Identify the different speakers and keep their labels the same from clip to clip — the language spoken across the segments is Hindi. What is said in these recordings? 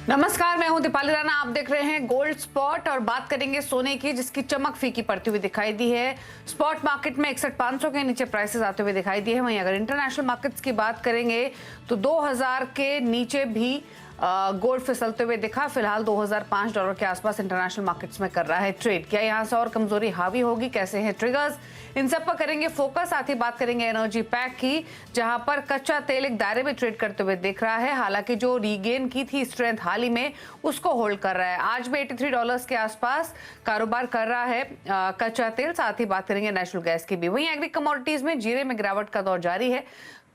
Speaker 1: नमस्कार, मैं हूं दीपाली राणा। आप देख रहे हैं गोल्ड स्पॉट और बात करेंगे सोने की, जिसकी चमक फीकी पड़ती हुई दिखाई दी है। स्पॉट मार्केट में 61,500 के नीचे प्राइसेस आते हुए दिखाई दिए हैं। वहीं अगर इंटरनेशनल मार्केट्स की बात करेंगे तो 2000 के नीचे भी गोल्ड फिसलते हुए दिखा। फिलहाल $2005 के आसपास इंटरनेशनल मार्केट्स में कर रहा है ट्रेड। क्या यहां से और कमजोरी हावी होगी? कैसे हैं ट्रिगर्स? इन सब पर करेंगे फोकस। साथ ही बात करेंगे एनर्जी पैक की, जहां पर कच्चा तेल एक दायरे में ट्रेड करते हुए दिख रहा है। हालांकि जो रीगेन की थी स्ट्रेंथ हाल ही में, उसको होल्ड कर रहा है। आज भी $83 के आसपास कारोबार कर रहा है कच्चा तेल। साथ ही बात करेंगे नेचुरल गैस की भी। वहीं एग्री कमोडिटीज में जीरे में गिरावट का दौर जारी है।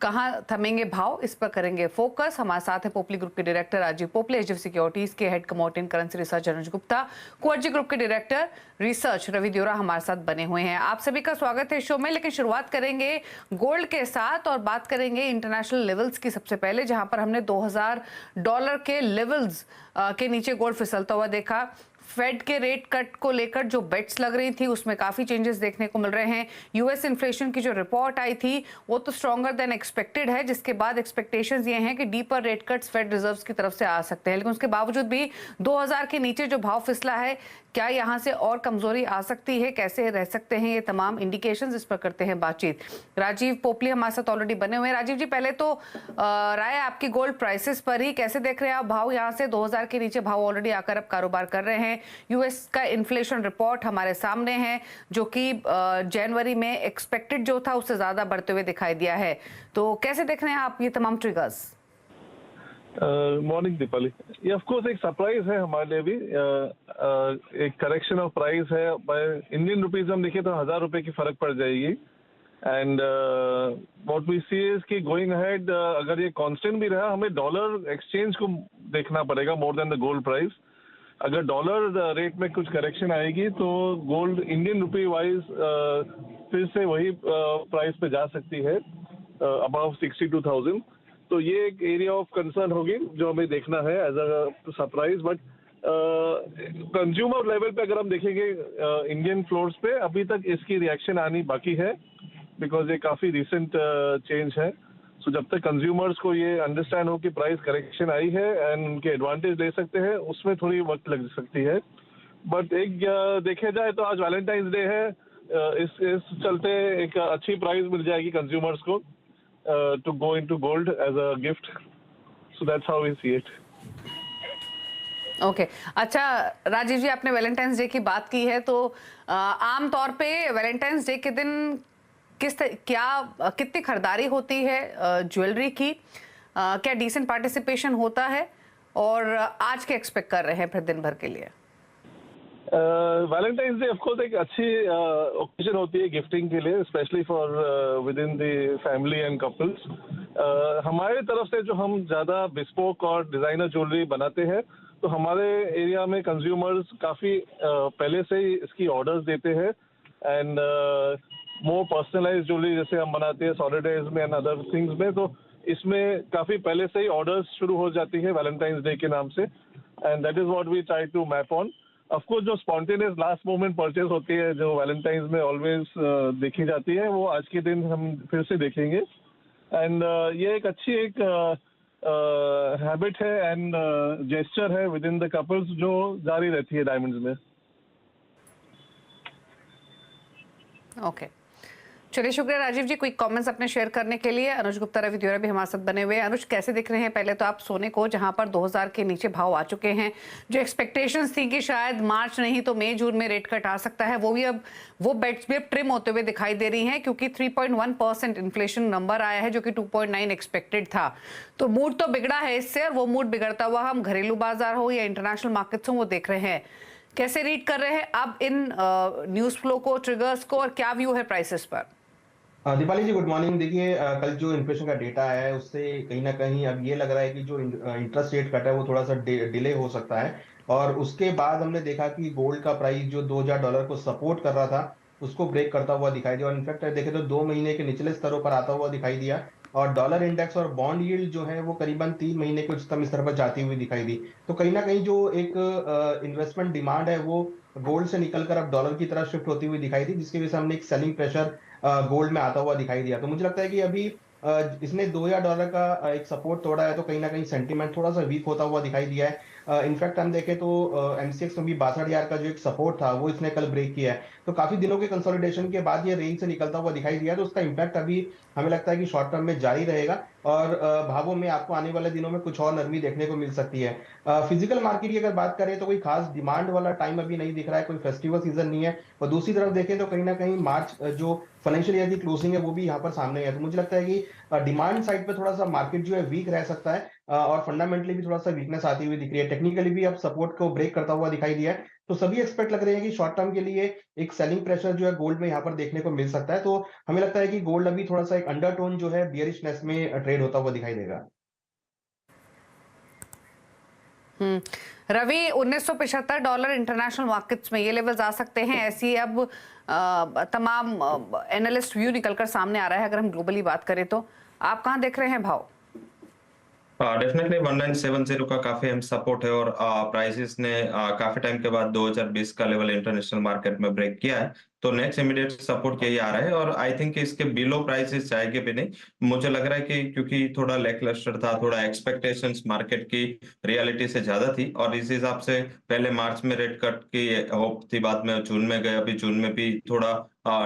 Speaker 1: कहां थमेंगे भाव, इस पर करेंगे फोकस। हमारे साथ है पोपली ग्रुप के डायरेक्टर राजीव पोपले, एचडीएफसी सिक्योरिटीज के head commodity and currency research Anuj Gupta, Kurji group के डायरेक्टर रिसर्च रवि देओरा हमारे साथ बने हुए हैं। आप सभी का स्वागत है शो में। लेकिन शुरुआत करेंगे गोल्ड के साथ और बात करेंगे इंटरनेशनल लेवल्स की सबसे पहले, जहां पर हमने $2000 के लेवल्स के नीचे गोल्ड फिसलता हुआ देखा। फेड के रेट कट को लेकर जो बेट्स लग रही थी, उसमें काफी चेंजेस देखने को मिल रहे हैं। यूएस इन्फ्लेशन की जो रिपोर्ट आई थी वो तो स्ट्रॉन्गर देन एक्सपेक्टेड है, जिसके बाद एक्सपेक्टेशंस ये हैं कि deeper rate cuts Fed reserves की तरफ से आ सकते हैं। लेकिन उसके बावजूद भी 2000 के नीचे जो भाव फिसला है, क्या यहां से और कमजोरी आ सकती है? कैसे रह सकते हैं ये तमाम इंडिकेशंस? इस पर करते हैं बातचीत। राजीव पोपली हमारे साथ ऑलरेडी बने हुए हैं। राजीव जी, पहले तो राय आपकी गोल्ड प्राइसेस पर ही। कैसे देख रहे हैं आप भाव? यहाँ से 2000 के नीचे भाव ऑलरेडी आकर अब कारोबार कर रहे हैं। यूएस का इन्फ्लेशन रिपोर्ट हमारे सामने है, जो कि जनवरी में एक्सपेक्टेड जो था उससे ज्यादा बढ़ते हुए दिखाई दिया है। तो कैसे देख रहे हैं आप ये तमाम ट्रिगर्स?
Speaker 2: मॉर्निंग दीपाली। ये ऑफ कोर्स एक सरप्राइज है हमारे लिए भी। एक करेक्शन ऑफ प्राइस है। इंडियन रुपीज हम देखें तो ₹1000 की फर्क पड़ जाएगी। And what we see is कि गोइंग अहेड, अगर ये कांस्टेंट भी रहा, हमें डॉलर एक्सचेंज को देखना पड़ेगा more than the gold price. अगर डॉलर रेट में कुछ करेक्शन आएगी तो गोल्ड इंडियन रुपी वाइज फिर से वही प्राइस पे जा सकती है, अबव 62,000। तो ये एक एरिया ऑफ कंसर्न होगी जो हमें देखना है as a surprise. But consumer level पे अगर हम देखेंगे इंडियन फ्लोर्स पे, अभी तक इसकी रिएक्शन आनी बाकी है, बिकॉज ये काफ़ी रिसेंट चेंज है। सो जब तक कंज्यूमर्स को ये अंडरस्टैंड हो कि प्राइस करेक्शन आई है एंड उनके एडवांटेज ले सकते हैं, उसमें थोड़ी वक्त लग सकती है। बट एक देखे जाए तो आज वैलेंटाइंस डे है, इस चलते एक अच्छी प्राइस मिल जाएगी कंज्यूमर्स को to go into gold as a gift. So that's how we see it.
Speaker 1: Okay अच्छा राजीव जी, आपने वैलेंटाइंस डे की बात की है, तो आम तौर पे वैलेंटाइंस डे के दिन कितनी खरीदारी होती है ज्वेलरी की? क्या डिसेंट पार्टिसिपेशन होता है? और आज क्या एक्सपेक्ट कर रहे हैं फिर दिन भर के लिए?
Speaker 2: वैलेंटाइंस डे ऑफ कोर्स एक अच्छी ओकेजन होती है गिफ्टिंग के लिए, specially for with in the family and couples. हमारे तरफ से जो हम ज़्यादा बिस्पोक और डिज़ाइनर ज्वेलरी बनाते हैं, तो हमारे एरिया में कंज्यूमर्स काफ़ी पहले से ही इसकी ऑर्डर्स देते हैं। एंड मोर पर्सनलाइज ज्वेलरी जैसे हम बनाते हैं सॉलिडेज में एंड अदर थिंग्स में, तो इसमें काफ़ी पहले से ही ऑर्डर्स शुरू हो जाती है वैलेंटाइंस डे के नाम से। And that is what we try to map on. Of course जो स्पॉन्टेनियस लास्ट मोमेंट परचेज होती है, जो वैलेंटाइंस में ऑलवेज देखी जाती है, वो आज के दिन हम फिर से देखेंगे। एंड ये एक अच्छी एक हैबिट है एंड जेस्चर है विद इन द कपल्स, जो जारी रहती है डायमंड्स में।
Speaker 1: ओके, चलिए शुक्रिया राजीव जी क्विक कमेंट्स अपने शेयर करने के लिए। अनुज गुप्ता रवि देओरा भी हमारे साथ बने हुए हैं। अनुज, कैसे दिख रहे हैं पहले तो आप सोने को, जहां पर 2000 के नीचे भाव आ चुके हैं? जो एक्सपेक्टेशंस थी कि शायद मार्च नहीं तो मई जून में रेट कट आ सकता है, वो बेट्स भी अब ट्रिम होते हुए दिखाई दे रही हैं, क्योंकि 3.1% इन्फ्लेशन नंबर आया है, जो कि 2.9 एक्सपेक्टेड था। तो मूड तो बिगड़ा है इससे, और वो मूड बिगड़ता हुआ हम घरेलू बाजार हो या इंटरनेशनल मार्केट्स हो वो देख रहे हैं। कैसे रीड कर रहे हैं अब इन न्यूज फ्लो को, ट्रिगर्स को, और क्या व्यू है प्राइसेस पर?
Speaker 3: दीपाली जी, गुड मॉर्निंग। देखिए, कल जो इन्फ्लेशन का डेटा है उससे कहीं ना कहीं अब ये लग रहा है कि जो इंटरेस्ट रेट कट है वो थोड़ा सा डिले हो सकता है। और उसके बाद हमने देखा कि गोल्ड का प्राइस जो $2000 को सपोर्ट कर रहा था, उसको ब्रेक करता हुआ दिखाई दिया। और इनफैक्ट देखे तो 2 महीने के निचले स्तरों पर आता हुआ दिखाई दिया। और डॉलर इंडेक्स और बॉन्ड यील्ड जो है वो करीबन 3 महीने के उच्चतम स्तर पर जाती हुई दिखाई दी। तो कहीं ना कहीं जो एक इन्वेस्टमेंट डिमांड है वो गोल्ड से निकलकर अब डॉलर की तरफ शिफ्ट होती हुई दिखाई दी, जिसकी वजह से हमने एक सेलिंग प्रेशर गोल्ड में आता हुआ दिखाई दिया। तो मुझे लगता है कि अभी इसने $2000 का एक सपोर्ट तोड़ा है, तो कहीं ना कहीं सेंटीमेंट थोड़ा सा वीक होता हुआ दिखाई दिया है। इनफैक्ट हम देखें तो एमसीएक्स में भी 62,000 का जो एक सपोर्ट था वो इसने कल ब्रेक किया है। तो काफी दिनों के कंसोलिडेशन के बाद ये रेंज से निकलता हुआ दिखाई दिया, तो उसका इम्पैक्ट अभी हमें लगता है कि शॉर्ट टर्म में जारी रहेगा और भावों में आपको आने वाले दिनों में कुछ और नरमी देखने को मिल सकती है। फिजिकल मार्केट की अगर बात करें तो कोई खास डिमांड वाला टाइम अभी नहीं दिख रहा है, कोई फेस्टिवल सीजन नहीं है, और दूसरी तरफ देखें तो कहीं ना कहीं मार्च जो फाइनेंशियल ईयर की क्लोजिंग है वो भी यहाँ पर सामने है। तो मुझे लगता है कि डिमांड साइड पे थोड़ा सा मार्केट जो है वीक रह सकता है, और फंडामेंटली भी थोड़ा सा वीकनेस आती हुई दिख रही है, टेक्निकली भी अब सपोर्ट को ब्रेक करता हुआ दिखाई दिया है। तो सभी एक्सपेक्ट लग रहे हैं कि शॉर्ट टर्म के लिए एक सेलिंग प्रेशर जो है गोल्ड में यहाँ पर देखने को मिल सकता है। तो हमें लगता है कि गोल्ड अभी थोड़ा सा एक अंडरटोन जो है बियरिशनेस में ट्रेड होता हुआ दिखाई देगा।
Speaker 1: रवि, $1975 इंटरनेशनल मार्केट्स में ये लेवल्स आ सकते हैं, ऐसी अब तमाम एनालिस्ट व्यू निकलकर सामने आ रहा है। अगर हम ग्लोबली बात करें तो आप कहाँ देख रहे हैं भाव?
Speaker 4: डेफिनेटली 1970 का काफी अहम सपोर्ट है, और प्राइसेस ने काफी टाइम के बाद 2020 का लेवल इंटरनेशनल मार्केट में ब्रेक किया है। तो नेक्स्ट इमीडिएट सपोर्ट यही आ रहा है, और आई थिंक इसके बिलो प्राइसेस जाएंगे भी नहीं। मुझे लग रहा है कि क्योंकि थोड़ा लैकलस्टर था, थोड़ा एक्सपेक्टेशंस मार्केट की रियलिटी से ज्यादा थी, और इस हिसाब से पहले मार्च में रेट कट की होप थी, बाद में जून में गए, अभी जून में भी थोड़ा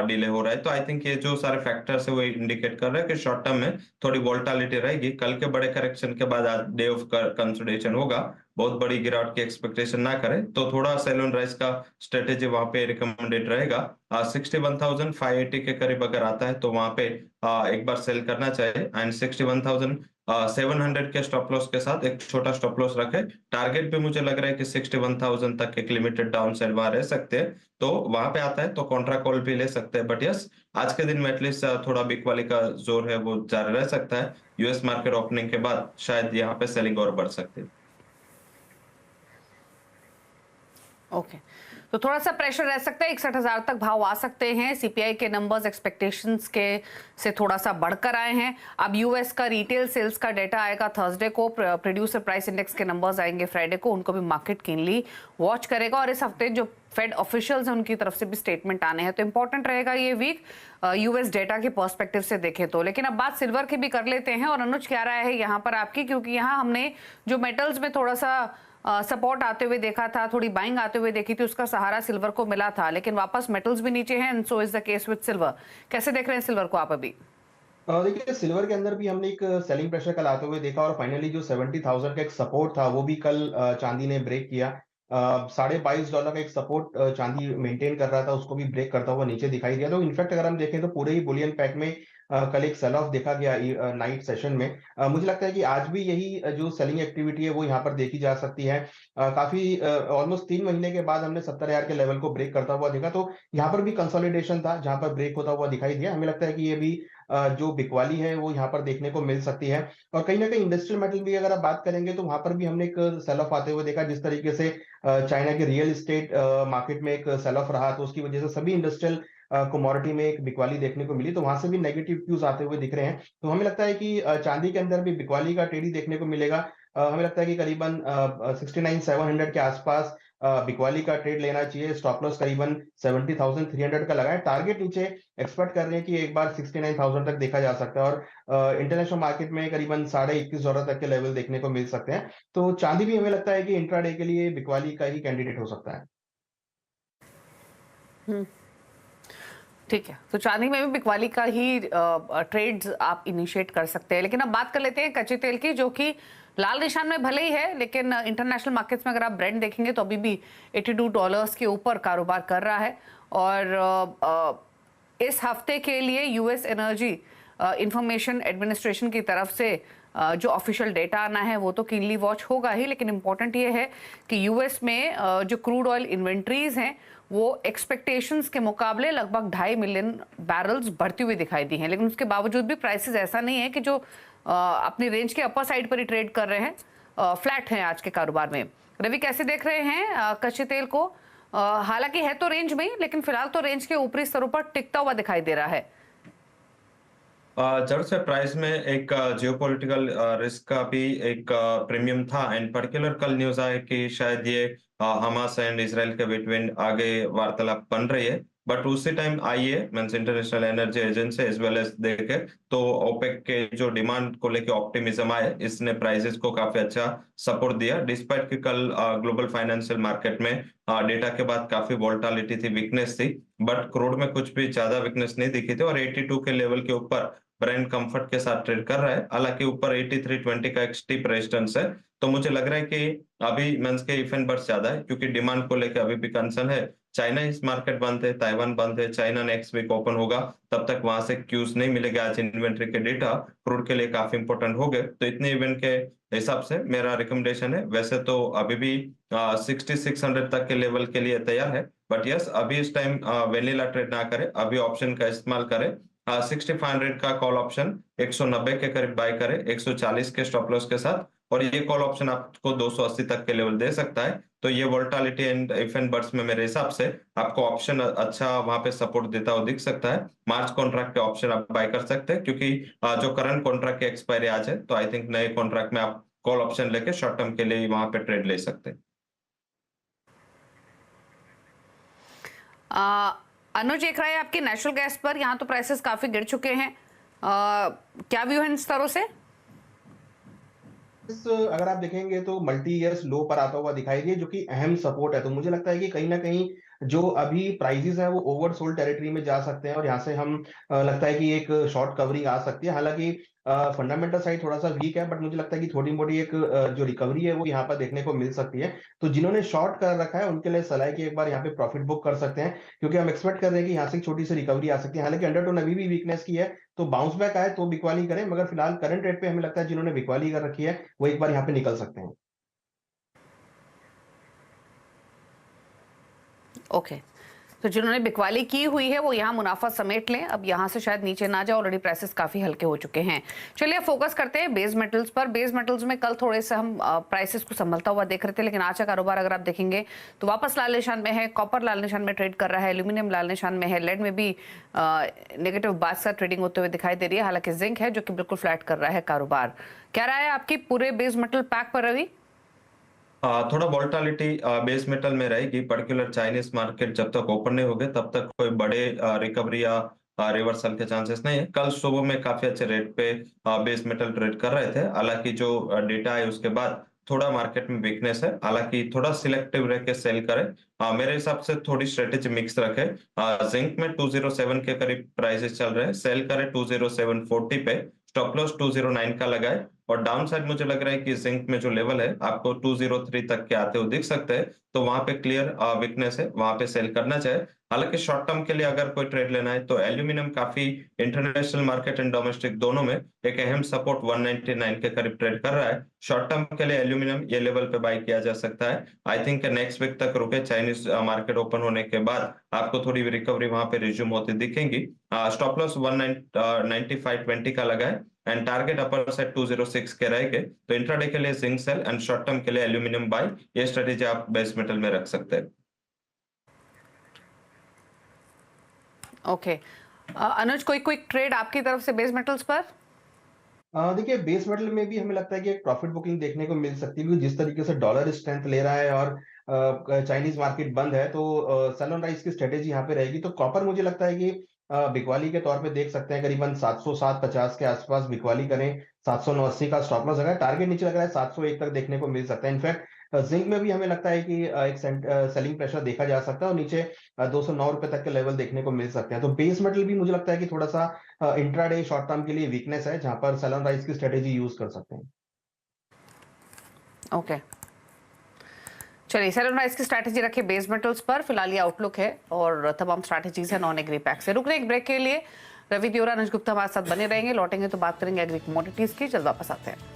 Speaker 4: डिले हो रहा है। तो आई थिंक ये जो सारे फैक्टर्स है वो इंडिकेट कर रहे हैं कि शॉर्ट टर्म में थोड़ी वोलेटिलिटी रहेगी। कल के बड़े करेक्शन के बाद आज डे ऑफ कंसोलिडेशन होगा, बहुत बड़ी गिरावट की एक्सपेक्टेशन ना करें, तो थोड़ा सेल ऑन राइज का स्ट्रेटेजी वहां पे रिकमेंडेड रहेगा। 61,580 के करीब अगर आता है तो वहां पे एक बार सेल करना चाहिए, एंड 61,700 के स्टॉप लॉस के साथ एक छोटा स्टॉप लॉस रखे। टारगेट भी मुझे लग रहा है कि 61,000 तक एक लिमिटेड डाउन साइड वहां रह सकते हैं, तो वहां पे आता है तो कॉन्ट्रा कॉल भी ले सकते हैं। बट यस, आज के दिन में एटलीस्ट थोड़ा बिग वाली का जोर है वो जारी रह सकता है। यूएस मार्केट ओपनिंग के बाद शायद यहाँ पे सेलिंग और बढ़ सकती है।
Speaker 1: ओके, तो थोड़ा सा प्रेशर रह सकता है, 61,000 तक भाव आ सकते हैं। सीपीआई के नंबर्स एक्सपेक्टेशंस के से थोड़ा सा बढ़कर आए हैं। अब यूएस का रिटेल सेल्स का डेटा आएगा थर्सडे को, प्रोड्यूसर प्राइस इंडेक्स के नंबर्स आएंगे फ्राइडे को, उनको भी मार्केट कीनली वॉच करेगा। और इस हफ्ते जो फेड ऑफिशियल्स हैं उनकी तरफ से भी स्टेटमेंट आने हैं, तो इंपॉर्टेंट रहेगा ये वीक यूएस डेटा के पर्सपेक्टिव से देखें तो। लेकिन अब बात सिल्वर की भी कर लेते हैं, और अनुज क्या राय है यहाँ पर आपकी, क्योंकि यहाँ हमने जो मेटल्स में थोड़ा सा सपोर्ट आते हुए देखा था, थोड़ी बाइंग आते हुए देखी थी, उसका सहारा सिल्वर को मिला था, लेकिन वापस मेटल्स भी नीचे हैं, and so is the case with silver. कैसे देख रहे हैं सिल्वर को आप अभी?
Speaker 3: देखिए, सिल्वर के अंदर भी हमने एक सेलिंग प्रेशर कल आते हुए देखा, और फाइनली जो 70,000 का एक सपोर्ट था वो भी कल चांदी ने ब्रेक किया। $22.5 का एक सपोर्ट चांदी मेंटेन कर रहा था, उसको भी ब्रेक करता हुआ नीचे दिखाई दिया। तो इनफैक्ट अगर हम देखें तो पूरे ही बुलियन पैक में कल एक सेल ऑफ देखा गया नाइट सेशन में। मुझे लगता है कि आज भी यही जो सेलिंग एक्टिविटी है वो यहाँ पर देखी जा सकती है। काफी ऑलमोस्ट 3 महीने के बाद हमने 70,000 के लेवल को ब्रेक करता हुआ देखा, तो यहाँ पर भी कंसोलिडेशन था जहाँ पर ब्रेक होता हुआ दिखाई दिया। हमें लगता है कि ये भी जो बिकवाली है वो यहाँ पर देखने को मिल सकती है। और कहीं ना कहीं इंडस्ट्रियल मेटल भी अगर आप बात करेंगे तो वहां पर भी हमने एक सेल ऑफ आते हुए देखा, जिस तरीके से चाइना के रियल एस्टेट मार्केट में एक सेल ऑफ रहा, तो उसकी वजह से सभी इंडस्ट्रियल कमोडिटी में एक बिकवाली देखने को मिली, तो वहां से भी नेगेटिव व्यूज आते हुए दिख रहे हैं। तो हमें लगता है कि चांदी के अंदर भी बिकवाली का ट्रेड ही देखने को मिलेगा। हमें लगता है कि करीबन 69,700 के आसपास बिकवाली का ट्रेड लेना चाहिए। स्टॉप लॉस करीबन 70,300 का लगा है। टारगेट नीचे एक्सपेक्ट कर रहे हैं कि एक बार 69,000 तक देखा जा सकता है, और इंटरनेशनल मार्केट में करीबन $21,500 तक के लेवल देखने को मिल सकते हैं। तो चांदी भी हमें लगता है कि इंट्राडे के लिए बिकवाली का ही कैंडिडेट हो सकता है।
Speaker 1: ठीक है, तो चांदी में भी बिकवाली का ही ट्रेड्स आप इनिशिएट कर सकते हैं। लेकिन अब बात कर लेते हैं कच्चे तेल की, जो कि लाल निशान में भले ही है, लेकिन इंटरनेशनल मार्केट्स में अगर आप ब्रेंट देखेंगे तो अभी भी $82 के ऊपर कारोबार कर रहा है। और इस हफ्ते के लिए यूएस एनर्जी इंफॉर्मेशन एडमिनिस्ट्रेशन की तरफ से जो ऑफिशियल डेटा आना है वो तो कीनली वॉच होगा ही, लेकिन इंपॉर्टेंट ये है कि यूएस में जो क्रूड ऑयल इन्वेंट्रीज हैं वो एक्सपेक्टेशंस के मुकाबले लगभग 2.5 मिलियन बैरल्स बढ़ती हुई दिखाई दी हैं। लेकिन उसके बावजूद भी प्राइसेस ऐसा नहीं है कि जो अपनी रेंज के अपर साइड पर ही ट्रेड कर रहे हैं, फ्लैट हैं आज के कारोबार में। रवि, कैसे देख रहे हैं कच्चे तेल को? हालांकि है तो रेंज में, लेकिन फिलहाल तो रेंज के ऊपरी स्तरों पर टिकता हुआ दिखाई दे रहा है।
Speaker 4: जब से प्राइस में एक जियोपॉलिटिकल रिस्क का भी एक प्रीमियम था, एंड पर्टिकुलर कल न्यूज आया कि शायद ये हमास एंड इसराइल के बिटवीन आगे वार्तालाप बन रही है, बट उसी time IEA means international energy agency as well as देखे तो ओपेक के जो डिमांड को लेके ऑप्टिमिज्म आए, इसने प्राइसेस को काफी अच्छा सपोर्ट दिया, डिस्पाइट कि कल ग्लोबल फाइनेंशियल मार्केट में डेटा के बाद काफी वोलेटिलिटी थी, वीकनेस थी, बट क्रूड में कुछ भी ज्यादा वीकनेस नहीं दिखी थी और 82 के लेवल के ऊपर ब्रेंट कंफर्ट के साथ ट्रेड कर रहा है। हालांकि ऊपर 83.20 का एक स्टीप रेजिस्टेंस है, तो मुझे लग रहा है कि अभी मेंस के इफ एंड बर्स ज्यादा है क्योंकि डिमांड को लेकर अभी भी कंसर्न है। चाइना इस मार्केट बंद है, ताइवान बंद है, चाइना नेक्स्ट वीक ओपन होगा, तब तक वहां से क्यूज नहीं मिलेगा। आज इन्वेंट्री के डेटा क्रूड के लिए काफी इंपॉर्टेंट हो गए, तो इतने इवेंट के हिसाब से मेरा रिकमेंडेशन है। वैसे तो अभी भी 6600 तक के लेवल के लिए तैयार है, बट यस अभी इस टाइम वेनिला ट्रेड ना करें, अभी ऑप्शन का इस्तेमाल करें। 6500 का कॉल ऑप्शन 190 के करीब बाय करें 140 के स्टॉप लॉस के साथ, और ये कॉल ऑप्शन आपको 280 तक के लेवल दे सकता है। तो ये volatility and if and birds में मेरे हिसाब से आपको ऑप्शन अच्छा वहां पे सपोर्ट देता हुआ दिख सकता है। मार्च कॉन्ट्रैक्ट के ऑप्शन आप बाय कर सकते हैं क्योंकि जो करंट कॉन्ट्रैक्ट की एक्सपायरी आज है, तो आई थिंक नए कॉन्ट्रैक्ट में आप कॉल ऑप्शन लेके शॉर्ट टर्म के लिए वहां पे ट्रेड ले सकते हैं।
Speaker 1: अनुज, एक राय आपकी नेचुरल गैस पर, यहाँ तो प्राइसेस काफी गिर चुके हैं, क्या व्यू है इन स्तरों से?
Speaker 3: अगर आप देखेंगे तो मल्टी ईयर्स लो पर आता हुआ दिखाई दिए, जो कि अहम सपोर्ट है। तो मुझे लगता है कि कहीं ना कहीं जो अभी प्राइसेस है वो ओवरसोल्ड टेरिटरी में जा सकते हैं और यहाँ से हम लगता है कि एक शॉर्ट कवरिंग आ सकती है। हालांकि फंडामेंटल साइड थोड़ा सा वीक है, बट मुझे लगता है कि थोड़ी मोटी एक जो रिकवरी है वो यहाँ पर देखने को मिल सकती है। तो जिन्होंने शॉर्ट कर रखा है उनके लिए सलाह है कि एक बार यहाँ पे प्रॉफिट बुक कर सकते हैं, क्योंकि हम एक्सपेक्ट कर रहे हैं कि यहाँ से एक छोटी सी रिकवरी आ सकती है। हालांकि अंडरटोन अभी भी वीकनेस की है, तो बाउंस बैक आए तो बिकवाली करें, मगर फिलहाल करंट रेट पे हमें लगता है जिन्होंने बिकवाली कर रखी है वो एक बार यहाँ पे निकल सकते हैं।
Speaker 1: ओके, तो जिन्होंने बिकवाली की हुई है वो यहाँ मुनाफा समेट लें, अब यहाँ से शायद नीचे ना जाए, ऑलरेडी प्राइसेस काफी हल्के हो चुके हैं। चलिए फोकस करते हैं बेस मेटल्स पर। बेस मेटल्स में कल थोड़े से हम प्राइसेस को संभलता हुआ देख रहे थे, लेकिन आज का कारोबार अगर आप देखेंगे तो वापस लाल निशान में है। कॉपर लाल निशान में ट्रेड कर रहा है, एल्यूमिनियम लाल निशान में है, लेड में भी नेगेटिव बात से ट्रेडिंग होते हुए दिखाई दे रही है। हालांकि जिंक है जो कि बिल्कुल फ्लैट कर रहा है कारोबार। क्या राय है आपकी पूरे बेस मेटल पैक पर रवि?
Speaker 4: थोड़ा वोलेटिलिटी बेस मेटल में रहेगी, पर्टिकुलर चाइनीज मार्केट जब तक ओपन नहीं होगे तब तक कोई बड़े रिकवरी या रिवर्सल के चांसेस नहीं है। कल सुबह में काफी अच्छे रेट पे बेस मेटल ट्रेड कर रहे थे, हालांकि जो डेटा है उसके बाद थोड़ा मार्केट में वीकनेस है, हालांकि थोड़ा सिलेक्टिव रह के सेल करें। मेरे हिसाब से थोड़ी स्ट्रेटेजी मिक्स रखे। जिंक में 207 के करीब प्राइसेस चल रहे हैं, सेल करें 20740 पे, स्टॉप लॉस 209 का लगाए, और डाउन साइड मुझे लग रहा है कि जिंक में जो लेवल है आपको 203 तक के आते हुए दिख सकते हैं, तो वहां पे क्लियर वीकनेस है, वहां पे सेल करना चाहिए। हालांकि शॉर्ट टर्म के लिए अगर कोई ट्रेड लेना है तो एल्यूमिनियम काफी इंटरनेशनल मार्केट एंड डोमेस्टिक दोनों में एक अहम सपोर्ट 199 के करीब ट्रेड कर रहा है। शॉर्ट टर्म के लिए एल्यूमिनियम ये लेवल पे बाय किया जा सकता है। आई थिंक नेक्स्ट वीक तक रुके, चाइनीज मार्केट ओपन होने के बाद आपको थोड़ी रिकवरी वहां पे रिज्यूम होती दिखेंगी। स्टॉप लॉस 195.20 का लगाए एंड टारगेट अपर साइड 206 के रहेंगे। तो इंट्राडे के लिए zinc sell and short term के लिए एल्यूमिनियम बाय, ये स्ट्रेटेजी आप बेस मेटल में रख सकते हैं।
Speaker 1: ओके, अनुज कोई क्विक ट्रेड आपकी तरफ से बेस मेटल्स पर?
Speaker 3: देखिए बेस मेटल में भी हमें लगता है कि एक प्रॉफिट बुकिंग देखने को मिल सकती है, क्योंकि जिस तरीके से डॉलर स्ट्रेंथ ले रहा है और चाइनीज मार्केट बंद है, तो सेल ऑन राइज की स्ट्रेटेजी यहाँ पे रहेगी। तो कॉपर मुझे लगता है कि बिकवाली के तौर पे देख सकते हैं, करीबन 707.50 के आसपास बिकवाली करें, 780 का स्टॉप लॉस है, टारगेट नीचे लग रहा है 701 तक देखने को मिल सकता है। इनफैक्ट जिंक में भी हमें लगता है कि एक सेलिंग प्रेशर देखा जा सकता है और नीचे 209 रुपए तक के लेवल देखने को मिल सकते हैं। तो बेस मेटल भी मुझे लगता है कि थोड़ा सा इंट्राडे शॉर्ट टर्म के लिए वीकनेस है, जहां पर सेल ऑन राइज की स्ट्रेटेजी यूज कर सकते हैं।
Speaker 1: ओके, चलिए सेल ऑन राइज की स्ट्रैटेजी रखिए बेस मेटल्स पर। फिलहाल ये आउटलुक है और तमाम स्ट्रैटेजीज है नॉन एग्री पैक से। रुक रहे एक ब्रेक के लिए, रवि दियोरा, अनुज गुप्ता हमारे साथ बने रहेंगे। लौटेंगे तो बात करेंगे एग्री कमोडिटीज की। जल्द वापस आते हैं।